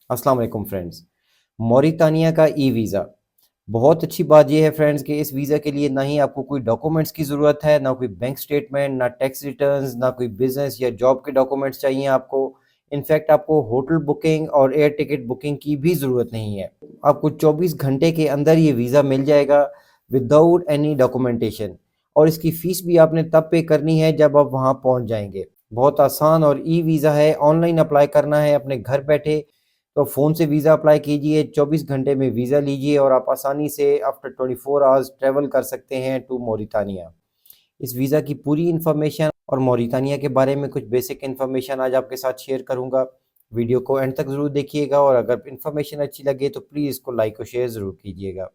अस्सलाम वालेकुम फ्रेंड्स। मॉरितानिया का ई वीज़ा बहुत अच्छी बात यह है फ्रेंड्स कि इस वीज़ा के लिए ना ही आपको कोई डॉक्यूमेंट्स की ज़रूरत है, ना कोई बैंक स्टेटमेंट, ना टैक्स रिटर्न्स, ना कोई बिजनेस या जॉब के डॉक्यूमेंट्स चाहिए आपको। इनफैक्ट आपको होटल बुकिंग और एयर टिकट बुकिंग की भी ज़रूरत नहीं है। आपको 24 घंटे के अंदर ये वीज़ा मिल जाएगा विदाउट एनी डॉक्यूमेंटेशन। और इसकी फ़ीस भी आपने तब पे करनी है जब आप वहाँ पहुँच जाएंगे। बहुत आसान और ई वीज़ा है, ऑनलाइन अप्लाई करना है अपने घर बैठे। तो फ़ोन से वीज़ा अप्लाई कीजिए, 24 घंटे में वीज़ा लीजिए और आप आसानी से आफ्टर 24 आवर्स ट्रैवल कर सकते हैं टू मॉरितानिया। इस वीज़ा की पूरी इन्फॉर्मेशन और मॉरितानिया के बारे में कुछ बेसिक इन्फॉर्मेशन आज आपके साथ शेयर करूँगा। वीडियो को एंड तक ज़रूर देखिएगा और अगर इन्फॉर्मेशन अच्छी लगे तो प्लीज़ इसको लाइक और शेयर ज़रूर कीजिएगा।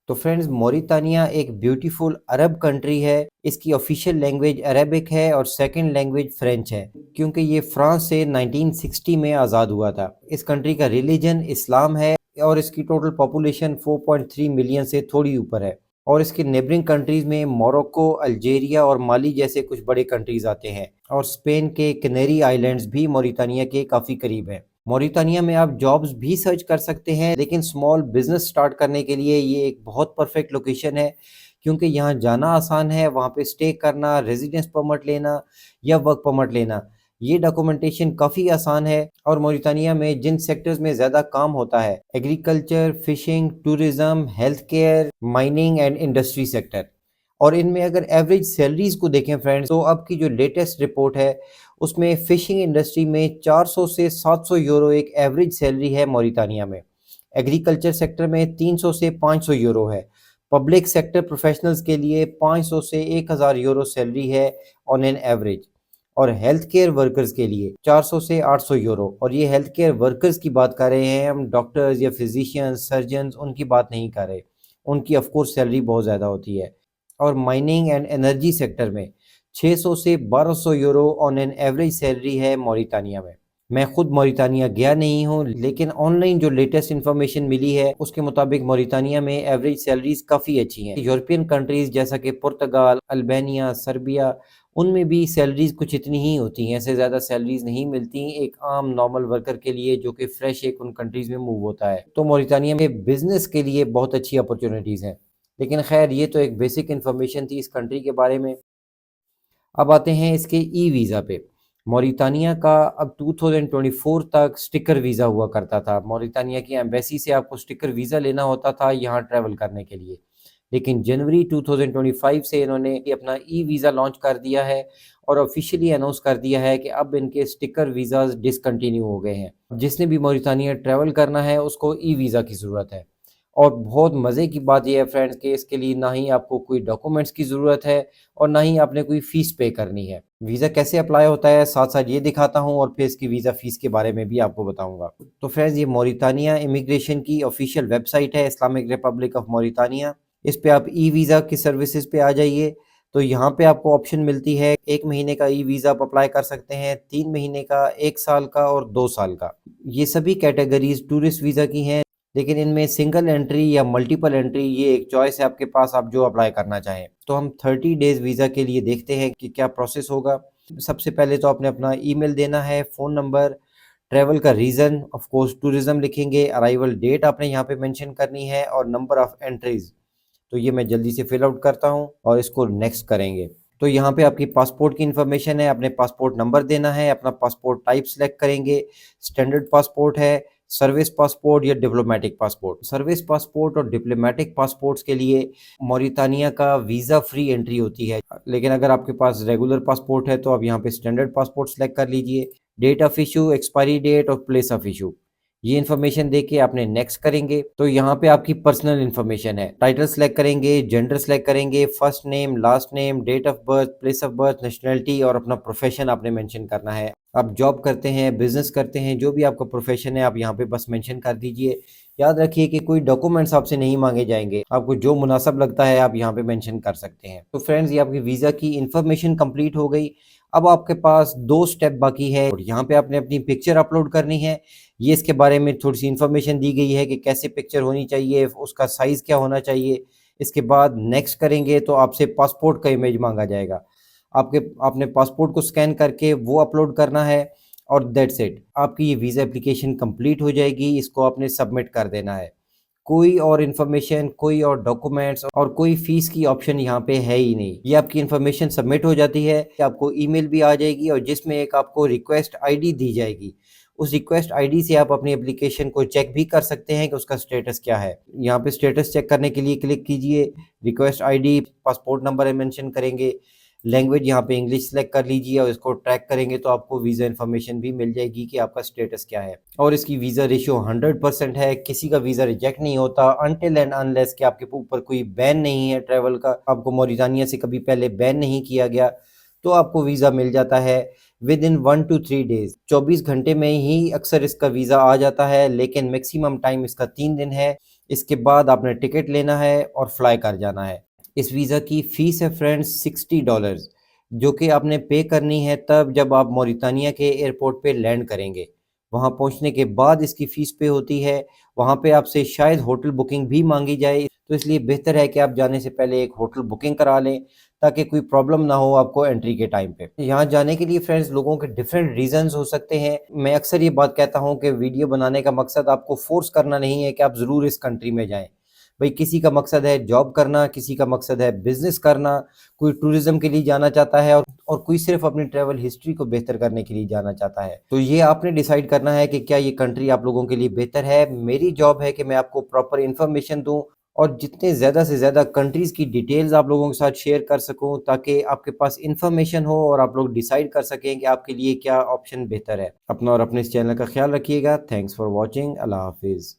तो फ्रेंड्स, मॉरितानिया एक ब्यूटीफुल अरब कंट्री है। इसकी ऑफिशियल लैंग्वेज अरेबिक है और सेकंड लैंग्वेज फ्रेंच है, क्योंकि ये फ्रांस से 1960 में आज़ाद हुआ था। इस कंट्री का रिलीजन इस्लाम है और इसकी टोटल पॉपुलेशन 4.3 मिलियन से थोड़ी ऊपर है। और इसके नेबरिंग कंट्रीज़ में मोरक्को, अल्जीरिया और माली जैसे कुछ बड़े कंट्रीज़ आते हैं और स्पेन के कैनरी आइलैंड्स भी मॉरितानिया के काफ़ी करीब हैं। मॉरितानिया में आप जॉब्स भी सर्च कर सकते हैं, लेकिन स्मॉल बिजनेस स्टार्ट करने के लिए ये एक बहुत परफेक्ट लोकेशन है, क्योंकि यहाँ जाना आसान है, वहाँ पे स्टे करना, रेजिडेंस परमिट लेना या वर्क परमिट लेना, ये डॉक्यूमेंटेशन काफ़ी आसान है। और मॉरितानिया में जिन सेक्टर्स में ज़्यादा काम होता है, agriculture, fishing, tourism, health care, mining and industry sector. और इनमें अगर एवरेज सैलरीज को देखें फ्रेंड्स, तो अब की जो लेटेस्ट रिपोर्ट है उसमें फ़िशिंग इंडस्ट्री में 400 से 700 यूरो एक एवरेज सैलरी है मॉरितानिया में। एग्रीकल्चर सेक्टर में 300 से 500 यूरो है। पब्लिक सेक्टर प्रोफेशनल्स के लिए 500 से 1000 यूरो सैलरी है ऑन एन एवरेज। और हेल्थ केयर वर्कर्स के लिए 400 से 800 यूरो। और ये हेल्थ केयर वर्कर्स की बात कर रहे हैं हम, डॉक्टर्स या फिजिशियंस, सर्जन्स, उनकी बात नहीं कर रहे। उनकी ऑफ कोर्स सैलरी बहुत ज़्यादा होती है। और माइनिंग एंड एनर्जी सेक्टर में 600 से 1200 euro on an average salary है मॉरितानिया में। मैं खुद मॉरितानिया गया नहीं हूँ, लेकिन ऑनलाइन जो लेटेस्ट इन्फॉर्मेशन मिली है उसके मुताबिक मॉरितानिया में एवरेज सैलरीज काफ़ी अच्छी हैं। यूरोपियन कंट्रीज़ जैसा कि पुर्तगाल, अल्बानिया, सर्बिया, उनमें भी सैलरीज कुछ इतनी ही होती हैं, ऐसे ज़्यादा सैलरीज नहीं मिलती एक आम नॉर्मल वर्कर के लिए जो कि फ्रेश एक उन कंट्रीज़ में मूव होता है। तो मॉरितानिया में बिज़नेस के लिए बहुत अच्छी अपॉर्चुनिटीज़ हैं। लेकिन खैर, ये तो एक बेसिक इन्फॉर्मेशन थी इस कंट्री के बारे में। अब आते हैं इसके ई वीज़ा पे। मॉरितानिया का अब 2024 तक स्टिकर वीज़ा हुआ करता था। मॉरितानिया की एम्बेसी से आपको स्टिकर वीज़ा लेना होता था यहाँ ट्रैवल करने के लिए। लेकिन जनवरी 2025 से इन्होंने ये अपना ई वीज़ा लॉन्च कर दिया है और ऑफिशियली अनाउंस कर दिया है कि अब इनके स्टिकर वीज़ाज़ डिसकंटिन्यू हो गए हैं। जिसने भी मॉरितानिया ट्रैवल करना है उसको ई वीज़ा की ज़रूरत है। और बहुत मज़े की बात ये है फ्रेंड्स कि इसके लिए ना ही आपको कोई डॉक्यूमेंट्स की ज़रूरत है और ना ही आपने कोई फ़ीस पे करनी है। वीज़ा कैसे अप्लाई होता है साथ-साथ ये दिखाता हूँ और फिर इसकी वीज़ा फ़ीस के बारे में भी आपको बताऊँगा। तो फ्रेंड्स, ये मॉरितानिया इमिग्रेशन की ऑफ़िशियल वेबसाइट है, इस्लामिक रिपब्लिक ऑफ मॉरितानिया। इस पे आप ई वीज़ा की सर्विसेज़ पे आ जाइए। तो यहाँ पे आपको ऑप्शन मिलती है 1 महीने का ई वीज़ा आप अप्लाई कर सकते हैं, 3 महीने का, 1 साल का और 2 साल का। ये सभी कैटेगरीज़ टूरिस्ट वीज़ा की हैं। लेकिन इनमें सिंगल एंट्री या मल्टीपल एंट्री ये एक चॉइस है आपके पास, आप जो अप्लाई करना चाहें। तो हम 30 डेज़ वीज़ा के लिए देखते हैं कि क्या प्रोसेस होगा। सबसे पहले तो आपने अपना ईमेल देना है, फ़ोन नंबर, ट्रैवल का रीज़न, ऑफ कोर्स टूरिज़्म लिखेंगे, अराइवल डेट आपने यहाँ पे मेंशन करनी है और नंबर ऑफ़ एंट्रीज़। तो ये मैं जल्दी से फिल आउट करता हूँ और इसको नेक्स्ट करेंगे। तो यहाँ पे आपकी पासपोर्ट की इन्फॉर्मेशन है, अपने पासपोर्ट नंबर देना है, अपना पासपोर्ट टाइप सेलेक्ट करेंगे, स्टैंडर्ड पासपोर्ट है, सर्विस पासपोर्ट या डिप्लोमेटिक पासपोर्ट। सर्विस पासपोर्ट और डिप्लोमेटिक पासपोर्ट्स के लिए मॉरितानिया का वीज़ा फ्री एंट्री होती है। लेकिन अगर आपके पास रेगुलर पासपोर्ट है तो आप यहाँ पे स्टैंडर्ड पासपोर्ट सेलेक्ट कर लीजिए। Date of issue, expiry date और प्लेस ऑफ इशू, ये इन्फॉर्मेशन देके आपने नेक्स्ट करेंगे। तो यहाँ पे आपकी पर्सनल इन्फॉर्मेशन है, टाइटल सेलेक्ट करेंगे, जेंडर सेलेक्ट करेंगे, first name, last name, date of birth, place of birth, nationality और अपना प्रोफेशन आपने मेंशन करना है। आप जॉब करते हैं, बिजनेस करते हैं, जो भी आपका प्रोफेशन है आप यहाँ पे बस मेंशन कर दीजिए। याद रखिए कि कोई डॉक्यूमेंट्स आपसे नहीं मांगे जाएंगे, आपको जो मुनासिब लगता है आप यहाँ पे मेंशन कर सकते हैं। तो फ्रेंड्स, ये आपकी वीज़ा की इन्फॉर्मेशन कंप्लीट हो गई। अब आपके पास 2 स्टेप बाकी है और यहाँ पे आपने अपनी पिक्चर अपलोड करनी है। ये इसके बारे में थोड़ी-सी इन्फॉर्मेशन दी गई है कि कैसे पिक्चर होनी चाहिए, उसका साइज़ क्या होना चाहिए। इसके बाद नेक्स्ट करेंगे तो आपसे पासपोर्ट का इमेज माँगा जाएगा। आपने पासपोर्ट को स्कैन करके वो अपलोड करना है और दैट्स इट, आपकी ये वीज़ा एप्लीकेशन कंप्लीट हो जाएगी। इसको आपने सबमिट कर देना है। कोई और इन्फॉर्मेशन, कोई और डॉक्यूमेंट्स और कोई फीस की ऑप्शन यहाँ पे है ही नहीं। ये आपकी इन्फॉर्मेशन सबमिट हो जाती है, आपको ईमेल भी आ जाएगी और जिसमें एक आपको रिक्वेस्ट आईडी दी जाएगी। उस रिक्वेस्ट आईडी से आप अपनी एप्लीकेशन को चेक भी कर सकते हैं कि उसका स्टेटस क्या है। यहाँ पे स्टेटस चेक करने के लिए क्लिक कीजिए, request ID, passport number mention करेंगे, लैंग्वेज यहाँ पे इंग्लिश सेलेक्ट कर लीजिए और इसको ट्रैक करेंगे तो आपको वीज़ा इन्फॉर्मेशन भी मिल जाएगी कि आपका स्टेटस क्या है। और इसकी वीज़ा रेशियो 100% है, किसी का वीज़ा रिजेक्ट नहीं होता अनटिल एंड अनलेस कि आपके ऊपर कोई बैन नहीं है ट्रैवल का, आपको मॉरिटानिया से कभी पहले बैन नहीं किया गया, तो आपको वीज़ा मिल जाता है विद इन 1 to 3 डेज। 24 घंटे में ही अक्सर इसका वीज़ा आ जाता है, लेकिन मैक्सिमम टाइम इसका 3 दिन है। इसके बाद आपने टिकट लेना है और फ्लाई कर जाना है। इस वीज़ा की फ़ीस है फ्रेंड्स $60, जो कि आपने पे करनी है तब जब आप मॉरिटानिया के एयरपोर्ट पे लैंड करेंगे। वहाँ पहुँचने के बाद इसकी फ़ीस पे होती है। वहाँ पे आपसे शायद होटल बुकिंग भी मांगी जाए, तो इसलिए बेहतर है कि आप जाने से पहले एक होटल बुकिंग करा लें ताकि कोई प्रॉब्लम ना हो आपको एंट्री के टाइम पे। यहाँ जाने के लिए फ्रेंड्स लोगों के डिफरेंट रीज़न्स हो सकते हैं। मैं अक्सर ये बात कहता हूँ कि वीडियो बनाने का मकसद आपको फ़ोर्स करना नहीं है कि आप ज़रूर इस कंट्री में जाएँ। भाई किसी का मकसद है जॉब करना, किसी का मकसद है बिज़नेस करना, कोई टूरिज़्म के लिए जाना चाहता है और कोई सिर्फ़ अपनी ट्रैवल हिस्ट्री को बेहतर करने के लिए जाना चाहता है। तो ये आपने डिसाइड करना है कि क्या ये कंट्री आप लोगों के लिए बेहतर है। मेरी जॉब है कि मैं आपको प्रॉपर इन्फॉर्मेशन दूँ और जितने ज़्यादा से ज़्यादा कंट्रीज़ की डिटेल्स आप लोगों के साथ शेयर कर सकूँ ताकि आपके पास इन्फॉर्मेशन हो और आप लोग डिसाइड कर सकें कि आपके लिए क्या ऑप्शन बेहतर है। अपना और अपने इस चैनल का ख़्याल रखिएगा। Thanks for watching. अल्लाह हाफ़िज़।